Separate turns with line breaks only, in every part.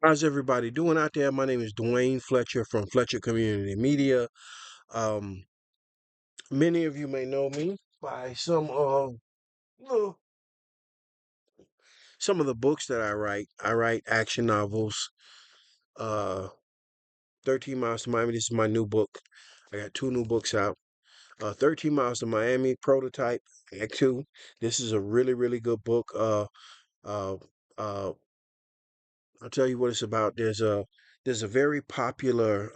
How's everybody doing out there? My name is Duane Fletcher from Fletcher Community Media. Um, Many of you may know me by the some of the books that I write. I write action novels. Uh, 13 Miles to Miami. This is my new book. I got two new books out. 13 Miles to Miami Prototype Act Two. This is a really good book. Uh, uh, I'll tell you what it's about. There's a very popular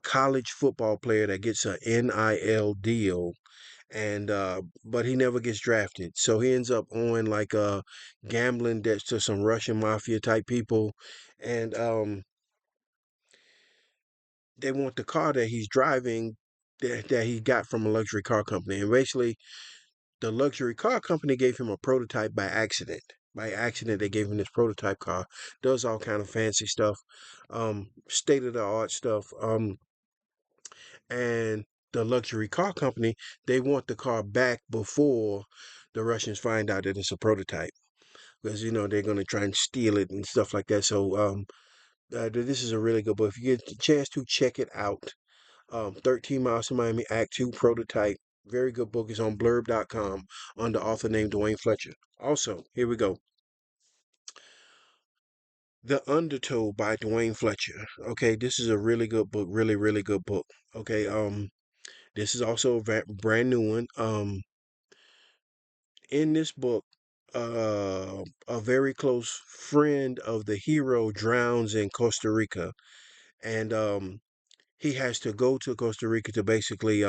college football player that gets a NIL deal, and but he never gets drafted. So he ends up owing like gambling debts to some Russian mafia type people, and they want the car that he's driving that he got from a luxury car company. And basically, the luxury car company gave him a prototype by accident. By accident, they gave him this prototype car. Does all kind of fancy stuff, state of the art stuff. And the luxury car company, they want the car back before the Russians find out that it's a prototype, because they're going to try and steal it and stuff like that. So this is a really good book. If you get a chance to check it out, 13 Miles to Miami Act 2 Prototype. Very good book. It's on blurb.com under author named Duane Fletcher. Also, here we go. The Undertow by Duane Fletcher. Okay, this is a really good book. Really good book. Okay, this is also a brand new one. In this book, a very close friend of the hero drowns in Costa Rica, and he has to go to Costa Rica to basically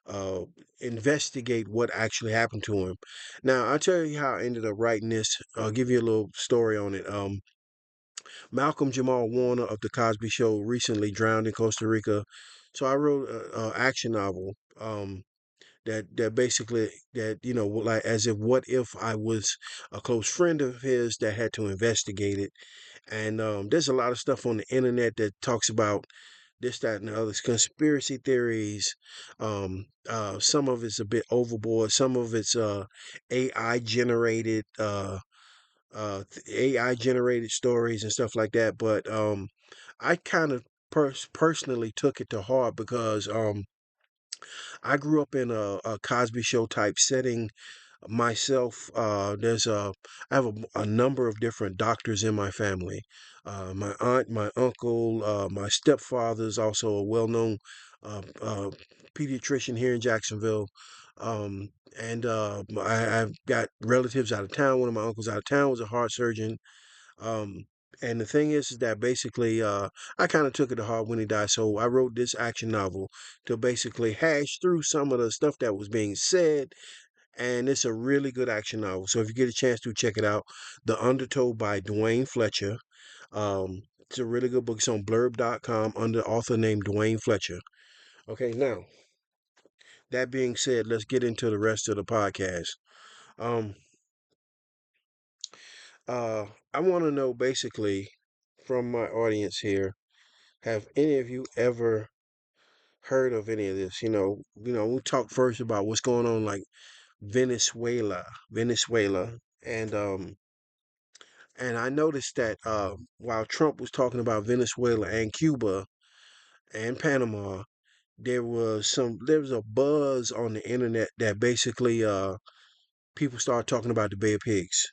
uh, investigate what actually happened to him. Now, I'll tell you how I ended up writing this. I'll give you a little story on it. Malcolm Jamal Warner of the Cosby Show recently drowned in Costa Rica, so I wrote a action novel. That basically that like as if what if I was a close friend of his that had to investigate it. And there's a lot of stuff on the internet that talks about this, that, and the other conspiracy theories. Some of it's a bit overboard. Some of it's AI generated AI generated stories and stuff like that. But I kind of personally took it to heart because I grew up in a Cosby Show type setting myself. I have a number of different doctors in my family. My aunt, my uncle, my stepfather's also a well-known pediatrician here in Jacksonville. And I've got relatives out of town. One of my uncles out of town was a heart surgeon. Um, and the thing is that basically, I kind of took it to heart when he died. So I wrote this action novel to basically hash through some of the stuff that was being said. And it's a really good action novel. So if you get a chance to check it out, The Undertow by Duane Fletcher. It's a really good book. It's on blurb.com under author named Duane Fletcher. Okay, now, that being said, let's get into the rest of the podcast. Um, uh, I want to know basically from my audience here, have any of you ever heard of any of this? We talk first about what's going on, like Venezuela, and I noticed that while Trump was talking about Venezuela and Cuba and Panama, there was a buzz on the internet that basically people started talking about the Bay of Pigs.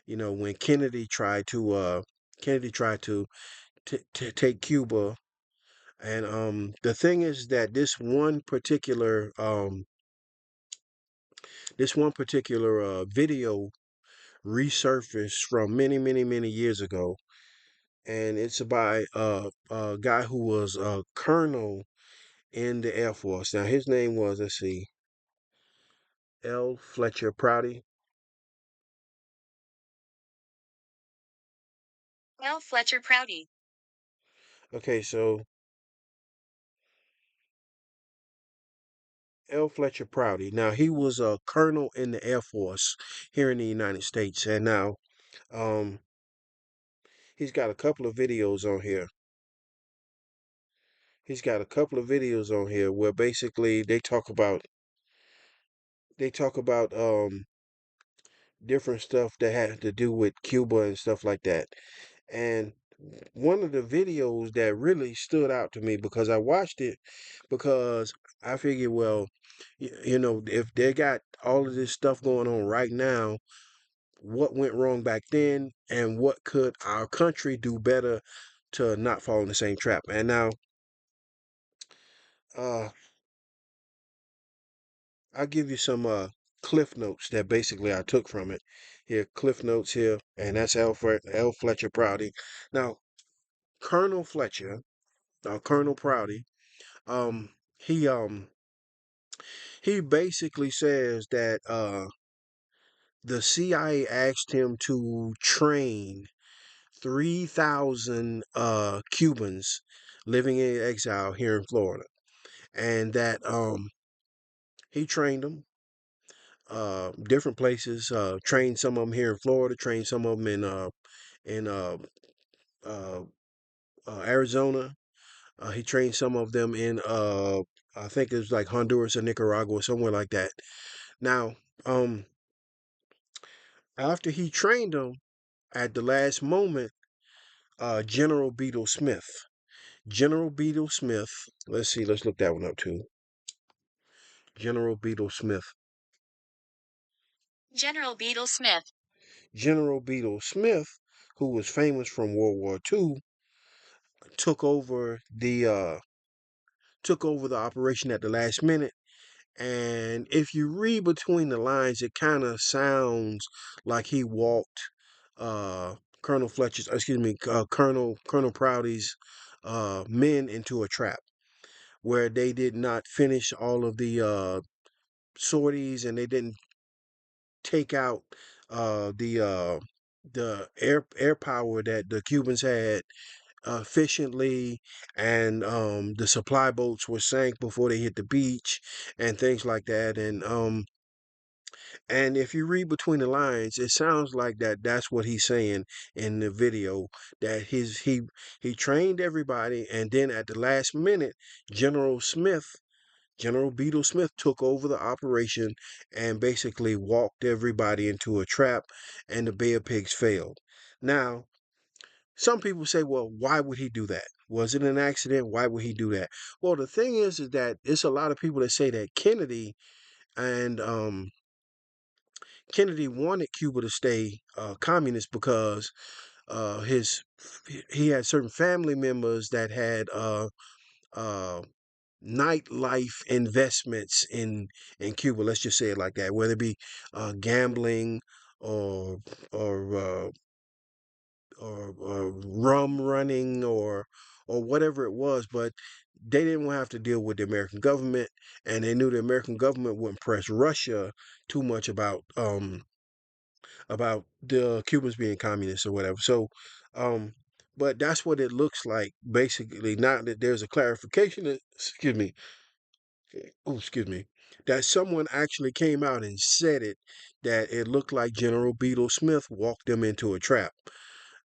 When Kennedy tried to take Cuba. And the thing is that this one particular video resurfaced from many years ago, and it's by a guy who was a colonel in the Air Force. Now his name was, let's see, L. Fletcher Prouty.
Well, Fletcher Prouty.
Okay, so L. Fletcher Prouty. Now he was a colonel in the Air Force here in the United States, and now um, he's got a couple of videos on here. He's got a couple of videos on here where basically they talk about different stuff that had to do with Cuba and stuff like that. And one of the videos that really stood out to me because I watched it because I figured, well, if they got all of this stuff going on right now, what went wrong back then, and what could our country do better to not fall in the same trap? And now, uh, I'll give you some cliff notes that basically I took from it. Here, cliff notes here, and that's L. Fletcher Prouty. Now, Colonel Fletcher, Colonel Prouty, um, he um he basically says that the CIA asked him to train 3,000 Cubans living in exile here in Florida, and that he trained them different places. Trained some of them here in Florida. Trained some of them in uh, Arizona. He trained some of them in I think it was like Honduras or Nicaragua or somewhere like that. Now, um, after he trained them, at the last moment, General Beetle Smith. General Beetle Smith. Let's see. Let's look that one up too. General Beetle Smith.
General Beetle Smith.
General Beetle Smith, who was famous from World War II, took over the uh, took over the operation at the last minute. And if you read between the lines, it kind of sounds like he walked Colonel Fletcher's, excuse me, Colonel Prouty's men into a trap where they did not finish all of the sorties, and they didn't take out the air power that the Cubans had efficiently, and the supply boats were sank before they hit the beach and things like that. And if you read between the lines, it sounds like that's what he's saying in the video, that he trained everybody, and then at the last minute, General Smith General Beetle Smith took over the operation and basically walked everybody into a trap, and the Bay of Pigs failed. Now, some people say, well, why would he do that? Was it an accident? Why would he do that? Well, the thing is that it's a lot of people that say that and Kennedy wanted Cuba to stay communist because his he had certain family members that had uh, nightlife investments in Cuba. Let's just say it like that, whether it be gambling or or uh, or rum running or whatever it was, but they didn't have to deal with the American government, and they knew the American government wouldn't press Russia too much about the Cubans being communists or whatever. So, but that's what it looks like basically. Now that there's a clarification, excuse me, oh, excuse me, that someone actually came out and said it, that it looked like General Beetle Smith walked them into a trap.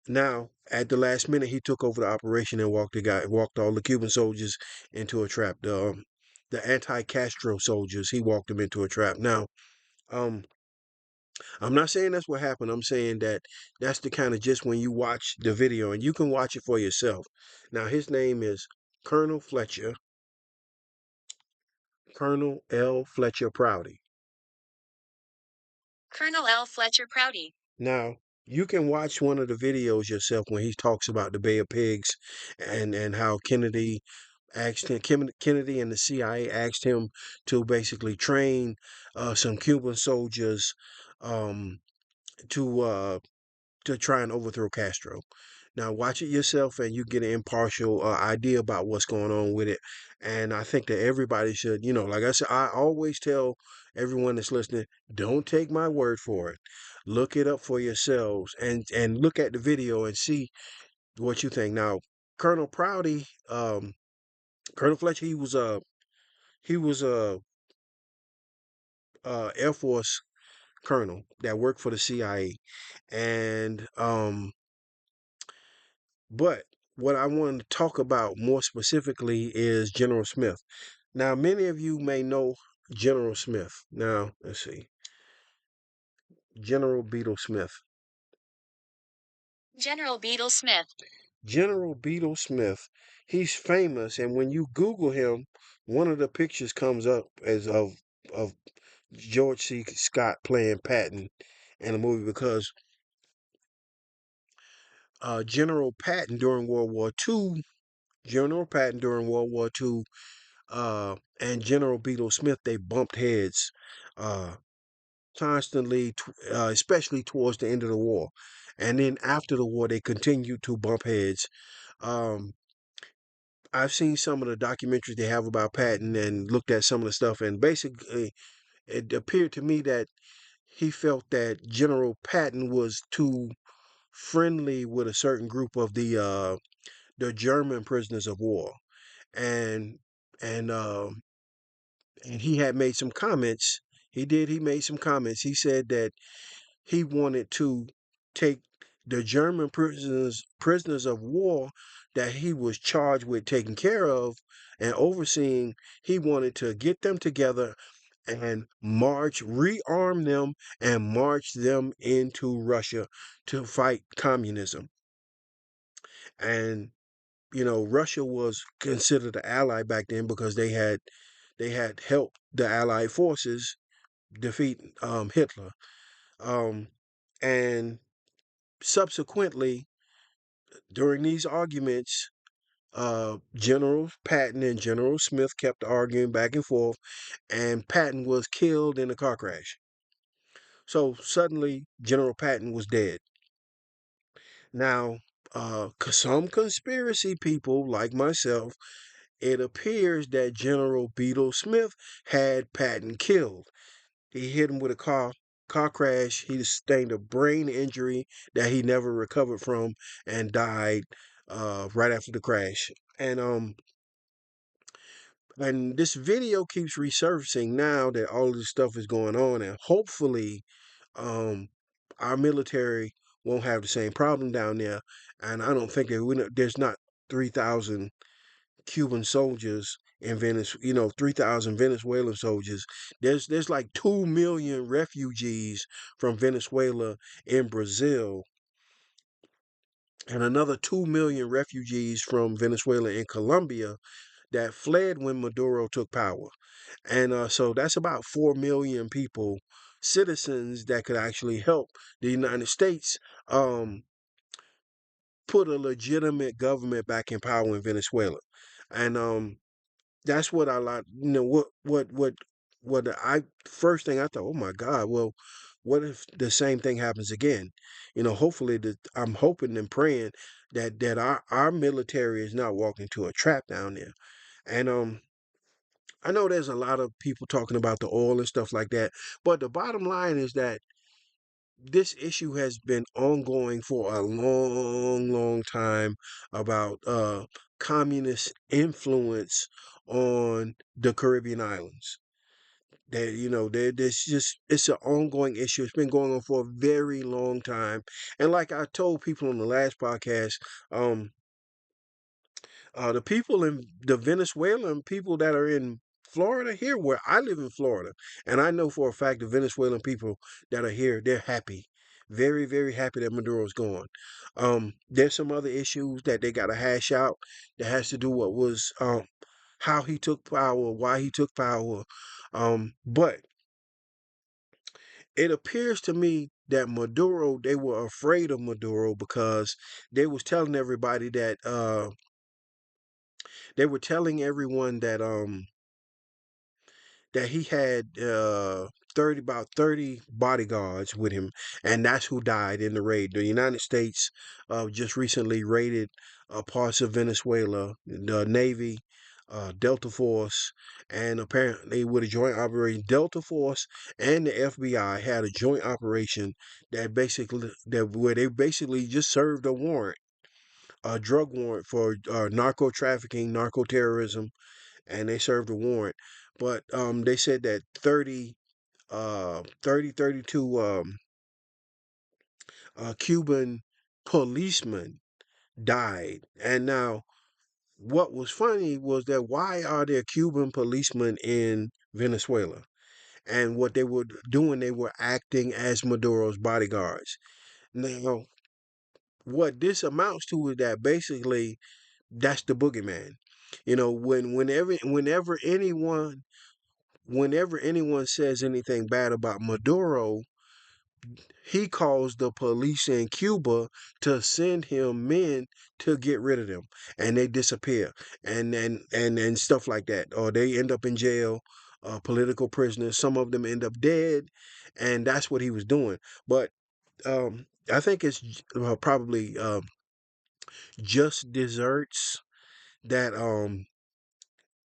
Now, at the last minute, he took over the operation and walked all the Cuban soldiers into a trap. The anti-Castro soldiers, he walked them into a trap. Now, um, I'm not saying that's what happened. I'm saying that that's the kind of gist when you watch the video, and you can watch it for yourself. Now, his name is Colonel Fletcher, Colonel L. Fletcher Prouty.
Colonel L. Fletcher Prouty.
Now, you can watch one of the videos yourself when he talks about the Bay of Pigs, and how Kennedy and the CIA asked him to basically train some Cuban soldiers um, to try and overthrow Castro. Now, watch it yourself, and you get an impartial idea about what's going on with it. And I think that everybody should, like I said, I always tell everyone that's listening, don't take my word for it. Look it up for yourselves, and look at the video and see what you think. Now, Colonel Prouty, Colonel Fletcher, he was a Air Force colonel that worked for the CIA, and but what I want to talk about more specifically is General Smith. Now, many of you may know General Smith. Now, let's see. General Beetle Smith.
General Beetle Smith.
General Beetle Smith. He's famous, and when you Google him, one of the pictures comes up as of George C. Scott playing Patton in a movie because General Patton during World War II, General Patton during World War II, and General Beetle Smith, they bumped heads uh, constantly, especially towards the end of the war. And then after the war, they continued to bump heads. Um, I've seen some of the documentaries they have about Patton and looked at some of the stuff, and basically, it appeared to me that he felt that General Patton was too friendly with a certain group of the German prisoners of war, and and he had made some comments. He did. He made some comments. He said that he wanted to take the German prisoners of war that he was charged with taking care of and overseeing. He wanted to get them together and rearm them and march them into Russia to fight communism. And Russia was considered an ally back then because they had helped the Allied forces defeat Hitler. Um, and subsequently, during these arguments, General Patton and General Smith kept arguing back and forth, and Patton was killed in a car crash. So suddenly, General Patton was dead. Now, some conspiracy people like myself, it appears that General Beetle Smith had Patton killed. He hit him with a car crash. He sustained a brain injury that he never recovered from and died right after the crash. And this video keeps resurfacing now that all of this stuff is going on, and hopefully, um, our military won't have the same problem down there. And I don't think that there's not 3,000 Cuban soldiers in Venice, 3,000 Venezuelan soldiers. There's like 2 million refugees from Venezuela in Brazil, and another 2 million refugees from Venezuela in Colombia that fled when Maduro took power. And so that's about 4 million people, citizens that could actually help the United States put a legitimate government back in power in Venezuela. And that's what I like. What I first thing I thought, oh my God, well, what if the same thing happens again? Hopefully I'm hoping and praying that our military is not walking to a trap down there. And I know there's a lot of people talking about the oil and stuff like that, but the bottom line is that this issue has been ongoing for a long, long time about communist influence on the Caribbean islands. There's just it's an ongoing issue. It's been going on for a very long time, and like I told people on the last podcast, um, the people in the Venezuelan people that are in Florida here, where I live in Florida, and I know for a fact the Venezuelan people that are here, they're happy, very, very happy that Maduro's gone. There's some other issues that they got to hash out that has to do what was how he took power, why he took power, but it appears to me that Maduro, they were afraid of Maduro because they was telling everybody that they were telling everyone that he had 30 bodyguards with him, and that's who died in the raid. The United States just recently raided parts of Venezuela, the Navy, Delta Force, and apparently with a joint operation, Delta Force and the FBI had a joint operation where they basically just served a warrant, a drug warrant for narco trafficking, narco terrorism, and they served a warrant. But they said that 32 Cuban policemen died. And now, what was funny was that why are there Cuban policemen in Venezuela? And what they were doing, they were acting as Maduro's bodyguards. Now, what this amounts to is that basically that's the boogeyman. You know, whenever anyone says anything bad about Maduro, he calls the police in Cuba to send him men to get rid of them, and they disappear, and stuff like that, or they end up in jail, political prisoners. Some of them end up dead, and that's what he was doing. But I think it's probably just desserts that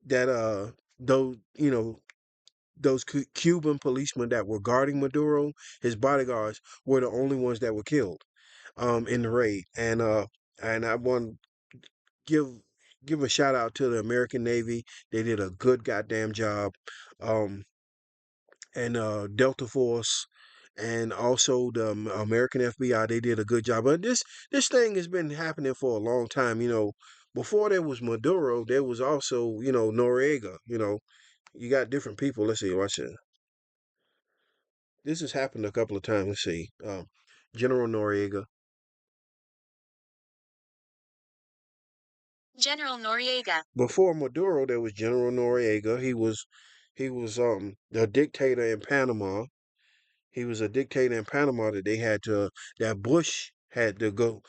that those those Cuban policemen that were guarding Maduro, his bodyguards, were the only ones that were killed in the raid. And I want to give a shout out to the American Navy. They did a good goddamn job. Um, and Delta Force, and also the American FBI. They did a good job. But this thing has been happening for a long time. You know, before there was Maduro, there was also Noriega. You know, you got different people. Let's see, watch it. This has happened a couple of times. Let's see, General Noriega.
General Noriega.
Before Maduro, there was General Noriega. He was a dictator in Panama. He was a dictator in Panama that Bush had to go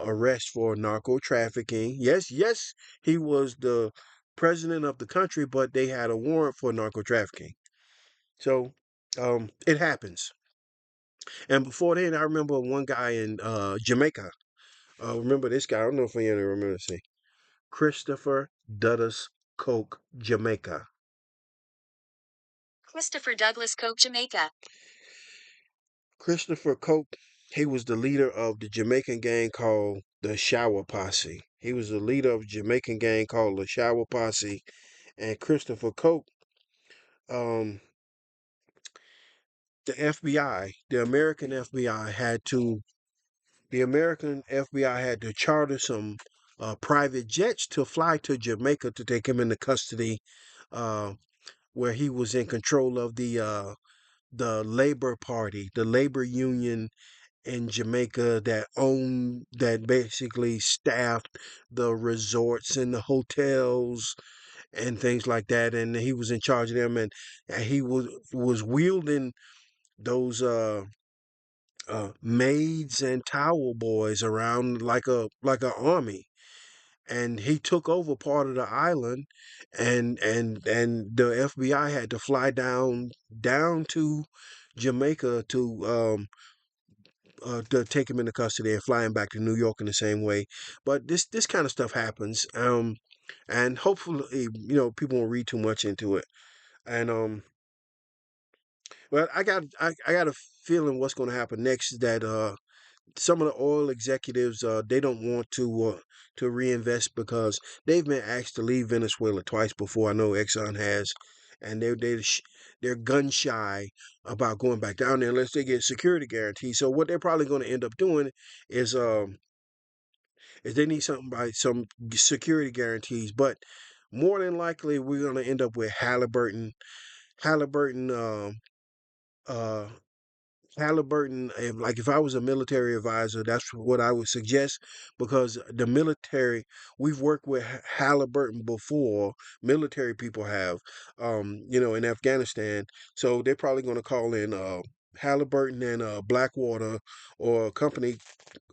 arrest for narco trafficking. Yes, yes, he was the president of the country, but they had a warrant for narco trafficking. So it happens. And before then, I remember one guy in Jamaica. Remember this guy? I don't know if you remember. See, Christopher Dudus Coke, Jamaica.
Christopher Douglas Coke, Jamaica.
Christopher Coke, he was the leader of the Jamaican gang called the Shower Posse. He was the leader of a Jamaican gang called the Shower Posse. And Christopher Coke, um, the FBI, the American FBI had to charter some private jets to fly to Jamaica to take him into custody, uh, where he was in control of the Labor Party, the labor union in Jamaica that basically staffed the resorts and the hotels and things like that, and he was in charge of them, and he was wielding those maids and towel boys around like a army, and he took over part of the island, and the FBI had to fly down to Jamaica to take him into custody and fly him back to New York in the same way. But this kind of stuff happens, and hopefully people won't read too much into it. And well, I got a feeling what's going to happen next is that some of the oil executives they don't want to reinvest because they've been asked to leave Venezuela twice before. I know Exxon has, and they're gun shy about going back down there unless they get security guarantees. So what they're probably going to end up doing is is they need something by some security guarantees. But more than likely, we're going to end up with Halliburton. Uh, Halliburton, if I was a military advisor, that's what I would suggest because the military, we've worked with Halliburton before, military people have, in Afghanistan. So they're probably going to call in Halliburton and Blackwater or a company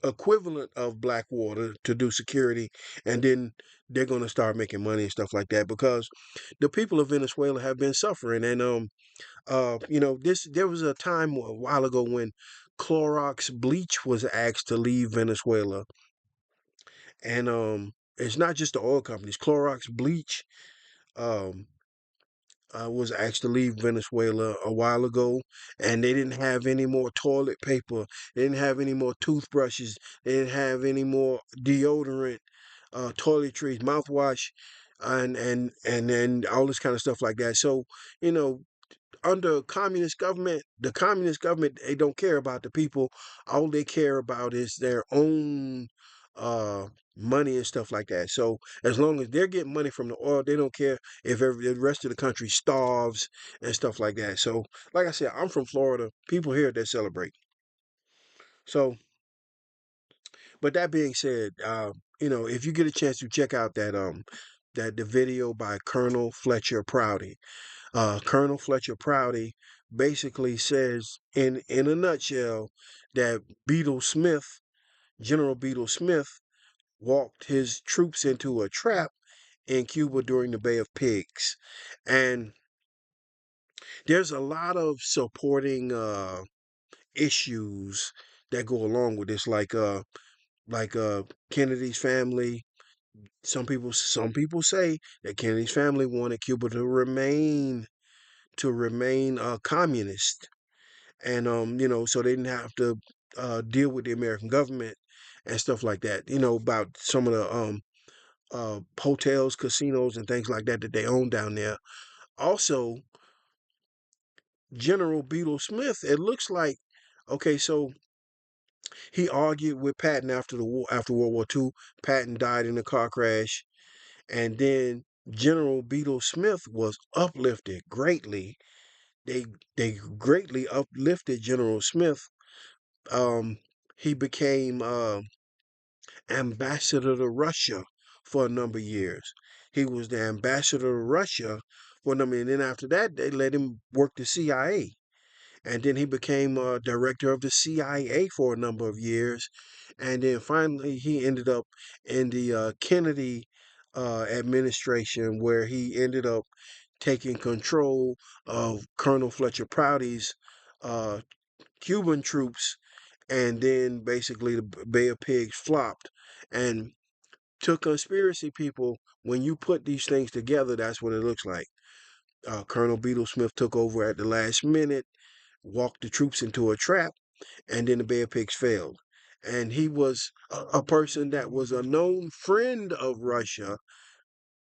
equivalent of Blackwater to do security. And then they're going to start making money and stuff like that because the people of Venezuela have been suffering. And this there was a time a while ago when Clorox bleach was asked to leave Venezuela, and it's not just the oil companies. Clorox bleach um, was asked to leave Venezuela a while ago, and they didn't have any more toilet paper. They didn't have any more toothbrushes. They didn't have any more deodorant, toiletries, mouthwash, and then all this kind of stuff like that. So you know under communist government, the communist government, they don't care about the people. All they care about is their own money and stuff like that. So as long as they're getting money from the oil, they don't care if the rest of the country starves and stuff like that. So, like I said, I'm from Florida. People here they celebrate. So, but that being said, if you get a chance to check out that the video by Colonel Fletcher Prouty, Colonel Fletcher Prouty basically says in a nutshell that Beetle Smith, General Beetle Smith, walked his troops into a trap in Cuba during the Bay of Pigs. And there's a lot of supporting issues that go along with this, like Kennedy's family. Some people say that Kennedy's family wanted Cuba to remain communist, and so they didn't have to deal with the American government and stuff like that. About some of the hotels, casinos, and things like that they own down there. Also, General Beetle Smith, it looks like, okay, so he argued with Patton after the war, after World War II. Patton died in a car crash, and then General Beetle Smith was uplifted greatly. They they greatly uplifted General Smith. Um, he became ambassador to Russia for a number of years. He was the ambassador to Russia for a number, and then after that, they let him work the CIA. And then he became director of the CIA for a number of years, and then finally he ended up in the Kennedy administration, where he ended up taking control of Colonel Fletcher Prouty's uh, Cuban troops, and then basically the Bay of Pigs flopped. And to conspiracy people, when you put these things together, that's what it looks like. Colonel Beetle Smith took over at the last minute, walked the troops into a trap, and then the Bay of Pigs failed. And he was a person that was a known friend of Russia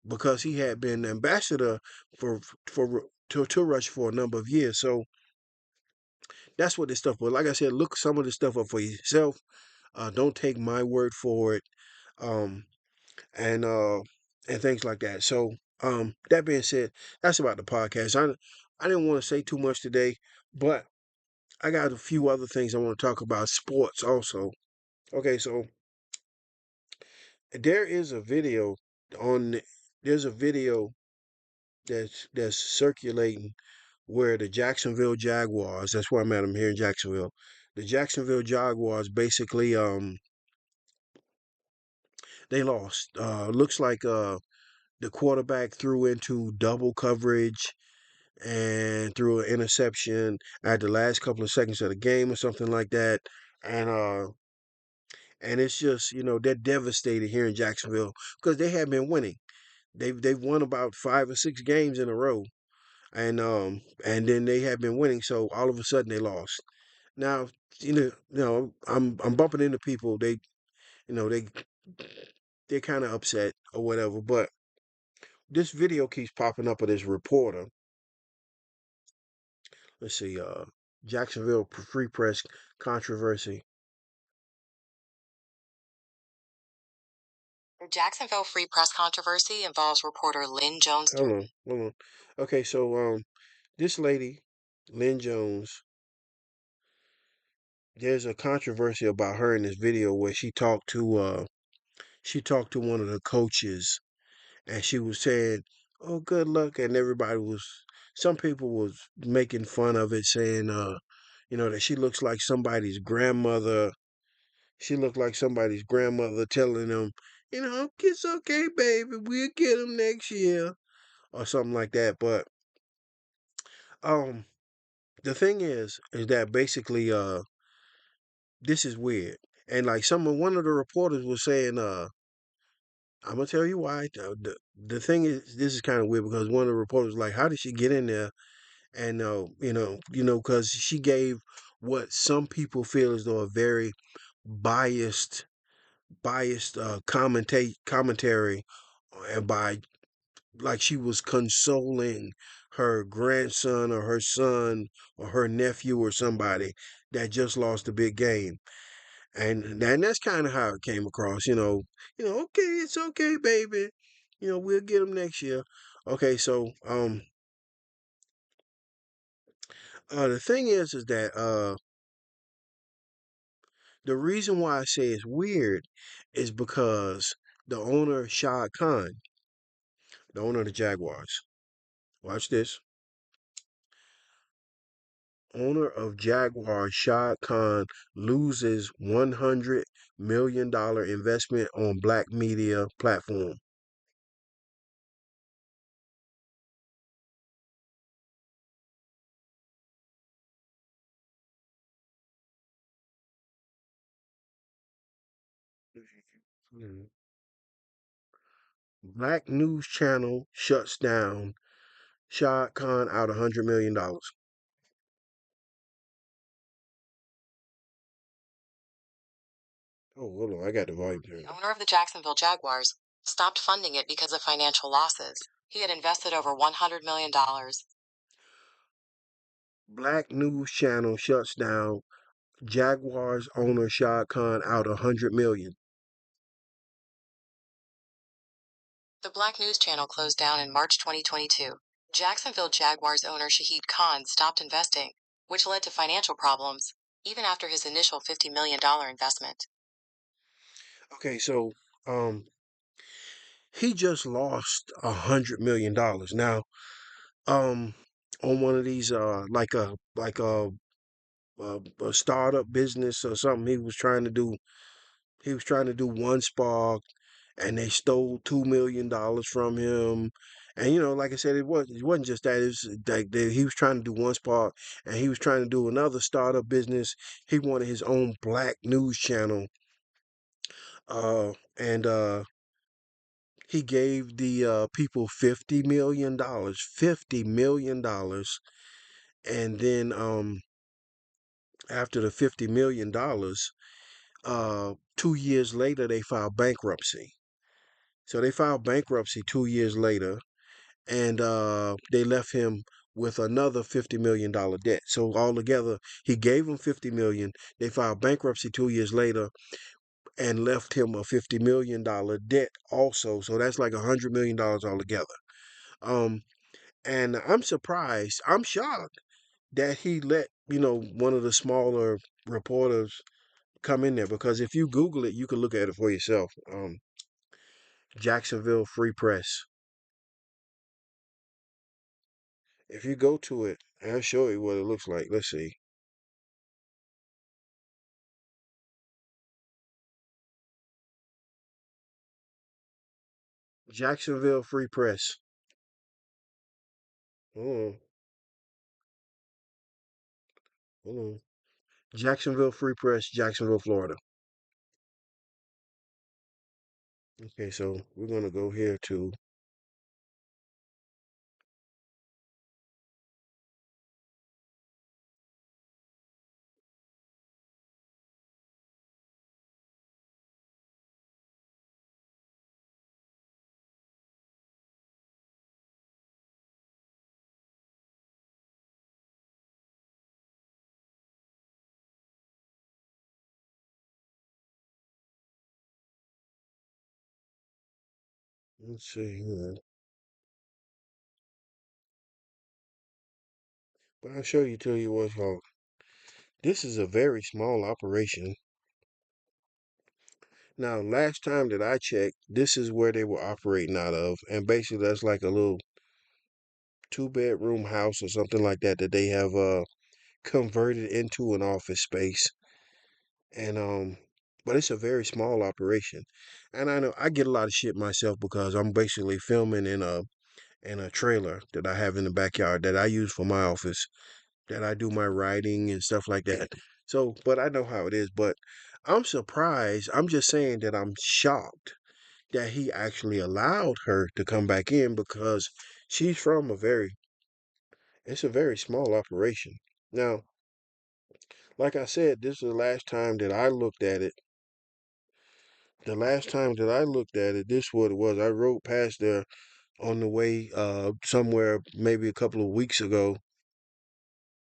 because he had been ambassador to Russia for a number of years. So that's what this stuff was. Like I said, look some of this stuff up for yourself. Don't take my word for it, um, and and things like that. So that being said, that's about the podcast. I didn't want to say too much today, but I got a few other things I want to talk about. Sports also. Okay, so there is a video on there's a video that's circulating where the Jacksonville Jaguars, that's where I'm at, I'm here in Jacksonville. The Jacksonville Jaguars basically they lost. Looks like the quarterback threw into double coverage and threw an interception at the last couple of seconds of the game or something like that. And it's just, they're devastated here in Jacksonville because they have been winning. They've won about 5 or 6 games in a row, and then they have been winning. So all of a sudden they lost. Now, I'm bumping into people. You know, they they're kind of upset or whatever. But this video keeps popping up of this reporter. Let's see, Jacksonville Free Press controversy.
The Jacksonville Free Press controversy involves reporter Lynn Jones.
Hold on. Okay, so this lady, Lynn Jones, there's a controversy about her in this video where she talked to one of the coaches, and she was saying, "Oh, good luck," and some people was making fun of it, saying, that she looks like somebody's grandmother. She looked like somebody's grandmother telling them, "It's okay, baby, we'll get them next year," or something like that. But um, the thing is that basically, this is weird, and like one of the reporters was saying, I'm gonna tell you why. The thing is, this is kind of weird because one of the reporters was like, "How did she get in there?" And because she gave what some people feel as though a very biased, commentary, and by like she was consoling her grandson or her son or her nephew or somebody that just lost a big game. And that's kind of how it came across. Okay, it's okay, baby. We'll get them next year. Okay, so the thing is that the reason why I say it's weird is because the owner Shad Khan, the owner of the Jaguars. Watch this. Owner of Jaguar Shad Khan loses $100 million investment on black media platform. Black news channel shuts down. Shad Khan out $100 million. Oh, hold on, I got the volume
The
turned up.
owner of the Jacksonville Jaguars stopped funding it because of financial losses. He had invested over $100 million.
Black news channel shuts down. Jaguars owner Shad Khan out 100 million.
The Black News Channel closed down in March 2022. Jacksonville Jaguars owner Shahid Khan stopped investing, which led to financial problems, even after his initial $50 million investment.
Okay, so um, he just lost $100 million. Now, um, on one of these like a startup business or something he was trying to do. He was trying to do One Spark, and they stole $2 million from him. And like I said, it wasn't just that. It was like he was trying to do One Spark, and he was trying to do another startup business. He wanted his own black news channel, and he gave the people $50 million, $50 million, and then after the $50 million, 2 years later they filed bankruptcy. So they filed bankruptcy 2 years later, and they left him with another $50 million debt. So altogether, he gave him 50 million. They filed bankruptcy 2 years later and left him a $50 million debt also. So that's like $100 million altogether. Um, and I'm surprised. I'm shocked that he let one of the smaller reporters come in there, because if you Google it, you can look at it for yourself. Jacksonville Free Press. If you go to it, I'll show you what it looks like. Let's see. Jacksonville Free Press. Hold on, hold on. Jacksonville Free Press, Jacksonville, Florida. Okay, so we're gonna go here to let's see here. But I'll show you tell you what's called. This is a very small operation. Now, last time that I checked, this is where they were operating out of, and basically that's like a little two-bedroom house or something like that that they have converted into an office space. And but it's a very small operation. And I know I get a lot of shit myself because I'm basically filming in a trailer that I have in the backyard that I use for my office, that I do my writing and stuff like that. So, but I know how it is. But I'm surprised. I'm just saying that I'm shocked that he actually allowed her to come back in, because she's from it's a very small operation. Now, like I said, this is the last time that I looked at it. The last time that I looked at it, this what it was. I rode past there on the way somewhere maybe a couple of weeks ago.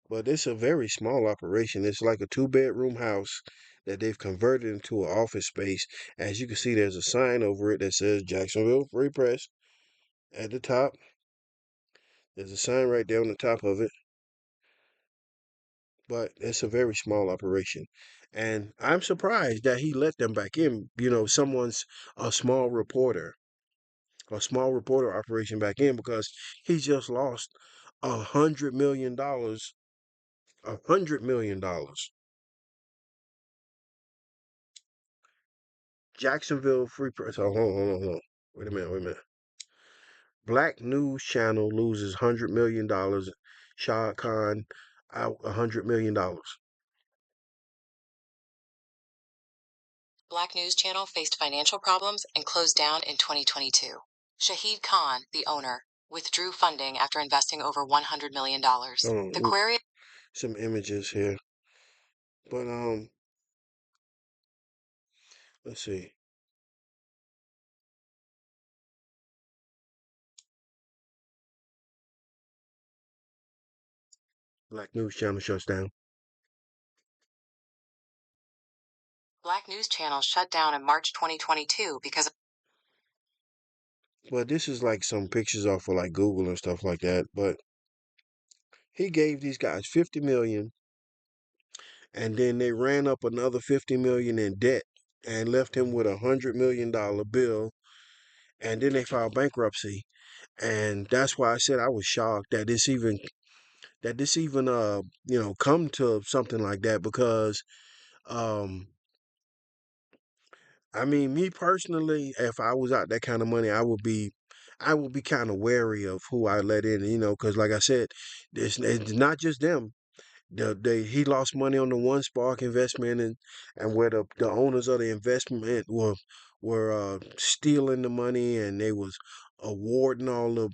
But it's a very small operation. It's like a two-bedroom house that they've converted into an office space. As you can see, there's a sign over it that says Jacksonville Free Press at the top. There's a sign right there on the top of it, but it's a very small operation. And I'm surprised that he let them back in. Someone's a small reporter operation back in because he just lost $100 million. $100 million. Jacksonville Free Press. Oh, hold on. Wait a minute. Black News Channel loses $100 million. Shah Khan out $100 million.
Black News Channel faced financial problems and closed down in 2022. Shahid Khan, the owner, withdrew funding after investing over $100 million. The query.
Some images here, but let's see. Black News Channel shuts down.
Black News Channel shut down in March 2022 because of.
But this is like some pictures off of like Google and stuff like that. But he gave these guys 50 million, and then they ran up another 50 million in debt and left him with $100 million bill. And then they filed bankruptcy, and that's why I said I was shocked that this even come to something like that because um I mean, me personally, if I was out that kind of money, I would be kind of wary of who I let in, because like I said, it's not just them. He lost money on the One Spark investment, and where the owners of the investment were stealing the money, and they was awarding all the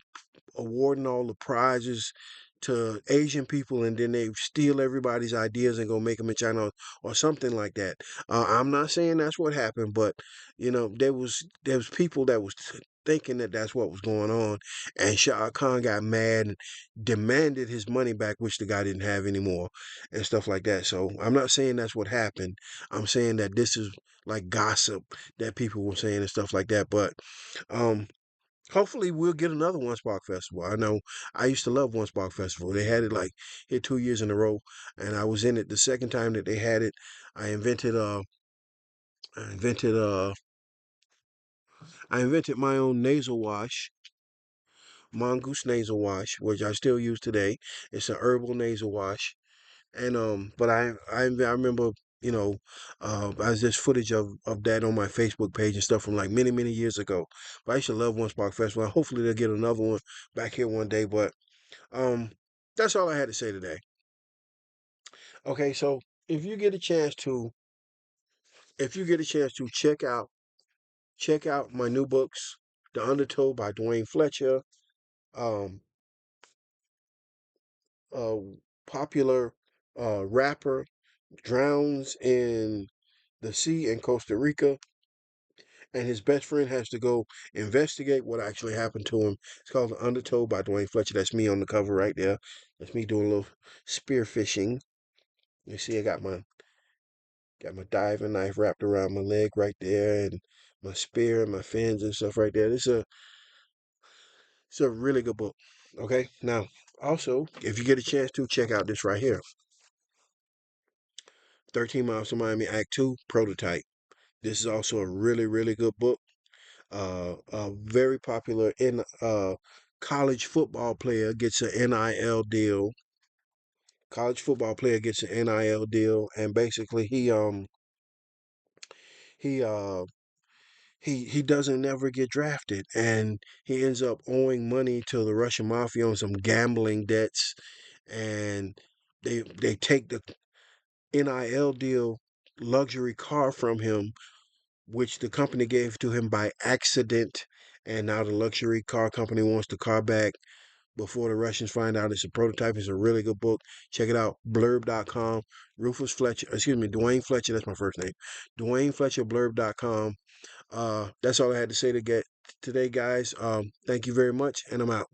awarding all the prizes to Asian people, and then they steal everybody's ideas and go make them in China or something like that. I'm not saying that's what happened, but there was people that was thinking that that's what was going on, and Shah Khan got mad and demanded his money back, which the guy didn't have anymore, and stuff like that. So I'm not saying that's what happened. I'm saying that this is like gossip that people were saying and stuff like that. But um, hopefully we'll get another One Spark Festival. I know I used to love One Spark Festival. They had it like here 2 years in a row, and I was in it the second time that they had it. I invented I invented uh I invented my own nasal wash, mongoose nasal wash, which I still use today. It's an herbal nasal wash, and but I remember. There's footage of that on my Facebook page and stuff from like many years ago. But I used to love One Spark Festival. Hopefully they'll get another one back here one day. But Um, that's all I had to say today. Okay, so if you get a chance to, if you get a chance to check out my new books, The Undertow by Duane Fletcher, um, a popular rapper drowns in the sea in Costa Rica, and his best friend has to go investigate what actually happened to him. It's called The Undertow by Duane Fletcher. That's me on the cover right there. That's me doing a little spear fishing. You see, I got my diving knife wrapped around my leg right there, and my spear and my fins and stuff right there. It's a really good book. Okay, now also if you get a chance to check out this right here, 13 Miles to Miami Act Two Prototype. This is also a really good book. A very popular in college football player gets an NIL deal. College football player gets an NIL deal, and basically he he doesn't never get drafted, and he ends up owing money to the Russian mafia on some gambling debts, and they take the NIL deal luxury car from him, which the company gave to him by accident, and now the luxury car company wants the car back before the Russians find out it's a prototype. It's a really good book. Check it out. Blurb.com. Duane Fletcher, that's my first name. Duane Fletcher, blurb.com. That's all I had to say to get today, guys. Thank you very much, and I'm out.